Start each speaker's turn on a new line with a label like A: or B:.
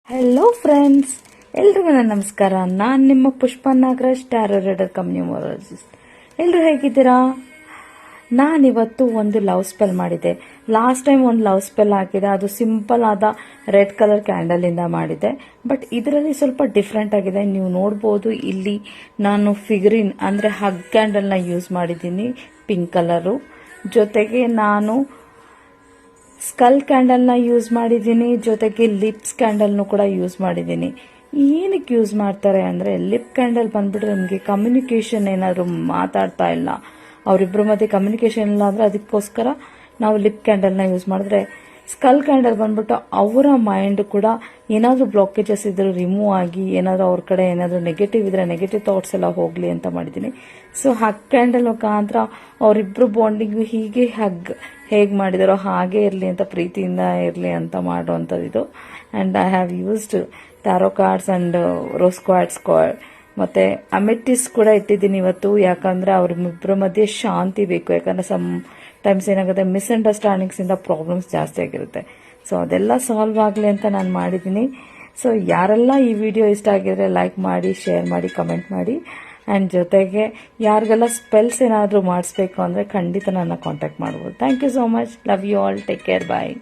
A: Hello friends, ಎಲ್ರಿಗೂ ನನ್ನ ನಮಸ್ಕಾರ. ನಾನು ನಿಮ್ಮ Pushpa Nagaraj, tarot reader cum numerologist. ಎಲ್ಲರೂ ಹೇಗಿದ್ದೀರಾ? ನಾನಿವತ್ತು ಒಂದು ಲವ್ ಸ್ಪೆಲ್ ಮಾಡಿದೆ. ಲಾಸ್ಟ್ ಟೈಮ್ ಒಂದು ಲವ್ ಸ್ಪೆಲ್ ಹಾಕಿದೆ, ಅದು ಸಿಂಪಲ್ ಆದ ರೆಡ್ ಕಲರ್ ಕ್ಯಾಂಡಲಿಂದ ಮಾಡಿದೆ. ಬಟ್ ಇದರಲ್ಲಿ ಸ್ವಲ್ಪ ಡಿಫ್ರೆಂಟ್ ಆಗಿದೆ. ನೀವು ನೋಡ್ಬೋದು, ಇಲ್ಲಿ ನಾನು ಫಿಗರಿನ್ ಅಂದರೆ ಹಗ್ ಕ್ಯಾಂಡಲ್ನ ಯೂಸ್ ಮಾಡಿದ್ದೀನಿ, ಪಿಂಕ್ ಕಲರು. ಜೊತೆಗೆ ನಾನು ಸ್ಕಲ್ ಕ್ಯಾಂಡಲ್ನ ಯೂಸ್ ಮಾಡಿದ್ದೀನಿ, ಜೊತೆಗೆ ಲಿಪ್ಸ್ ಕ್ಯಾಂಡಲ್ನು ಕೂಡ ಯೂಸ್ ಮಾಡಿದ್ದೀನಿ. ಏನಕ್ಕೆ ಯೂಸ್ ಮಾಡ್ತಾರೆ ಅಂದರೆ, ಲಿಪ್ ಕ್ಯಾಂಡಲ್ ಬಂದ್ಬಿಟ್ರೆ ನಮಗೆ ಕಮ್ಯುನಿಕೇಷನ್ ಏನಾದರೂ ಮಾತಾಡ್ತಾ ಇಲ್ಲ, ಅವರಿಬ್ಬರ ಮಧ್ಯೆ ಕಮ್ಯುನಿಕೇಷನ್ ಇಲ್ಲ ಅಂದರೆ ಅದಕ್ಕೋಸ್ಕರ ನಾವು ಲಿಪ್ ಕ್ಯಾಂಡಲ್ನ ಯೂಸ್ ಮಾಡಿದ್ರೆ, ಸ್ಕಲ್ ಕ್ಯಾಂಡಲ್ ಬಂದ್ಬಿಟ್ಟು ಅವರ ಮೈಂಡ್ ಕೂಡ ಏನಾದರೂ ಬ್ಲಾಕೇಜಸ್ ಇದ್ರೂ ರಿಮೂವ್ ಆಗಿ, ಏನಾದರೂ ಅವ್ರ ಕಡೆ ಏನಾದರೂ ನೆಗೆಟಿವ್ ಇದ್ರೆ ನೆಗೆಟಿವ್ ಥಾಟ್ಸ್ ಎಲ್ಲ ಹೋಗಲಿ ಅಂತ ಮಾಡಿದ್ದೀನಿ. ಸೊ ಹಗ್ ಕ್ಯಾಂಡಲ್ ಮುಖಾಂತರ ಅವರಿಬ್ಬರು ಬಾಂಡಿಂಗ್ ಹೀಗೆ ಹೇಗೆ ಮಾಡಿದಾರೋ ಹಾಗೆ ಇರಲಿ ಅಂತ, ಪ್ರೀತಿಯಿಂದ ಇರಲಿ ಅಂತ ಮಾಡುವಂಥದ್ದು ಇದು. And I have used tarot cards and rose quartz ಮತ್ತು ಅಮೆಟಿಸ್ ಕೂಡ ಇಟ್ಟಿದ್ದೀನಿ ಇವತ್ತು. ಯಾಕಂದರೆ ಅವ್ರಿಬ್ಬರ ಮಧ್ಯೆ ಶಾಂತಿ ಬೇಕು. ಯಾಕಂದರೆ ಸಮ್ ಟೈಮ್ಸ್ ಏನಾಗುತ್ತೆ, ಮಿಸ್ಅಂಡರ್ಸ್ಟ್ಯಾಂಡಿಂಗ್ಸಿಂದ ಪ್ರಾಬ್ಲಮ್ಸ್ ಜಾಸ್ತಿ ಆಗಿರುತ್ತೆ. ಸೊ ಅದೆಲ್ಲ ಸಾಲ್ವ್ ಆಗಲಿ ಅಂತ ನಾನು ಮಾಡಿದ್ದೀನಿ. ಸೊ ಯಾರೆಲ್ಲ ಈ ವಿಡಿಯೋ ಇಷ್ಟ ಆಗಿದ್ರೆ ಲೈಕ್ ಮಾಡಿ, ಶೇರ್ ಮಾಡಿ, ಕಮೆಂಟ್ ಮಾಡಿ. ಆ್ಯಂಡ್ ಜೊತೆಗೆ ಯಾರಿಗೆಲ್ಲ ಸ್ಪೆಲ್ಸ್ ಏನಾದರೂ ಮಾಡಿಸ್ಬೇಕು ಅಂದರೆ ಖಂಡಿತ ನನ್ನ ಕಾಂಟ್ಯಾಕ್ಟ್ ಮಾಡ್ಬೋದು. Thank you so much. Love you all. Take care. Bye.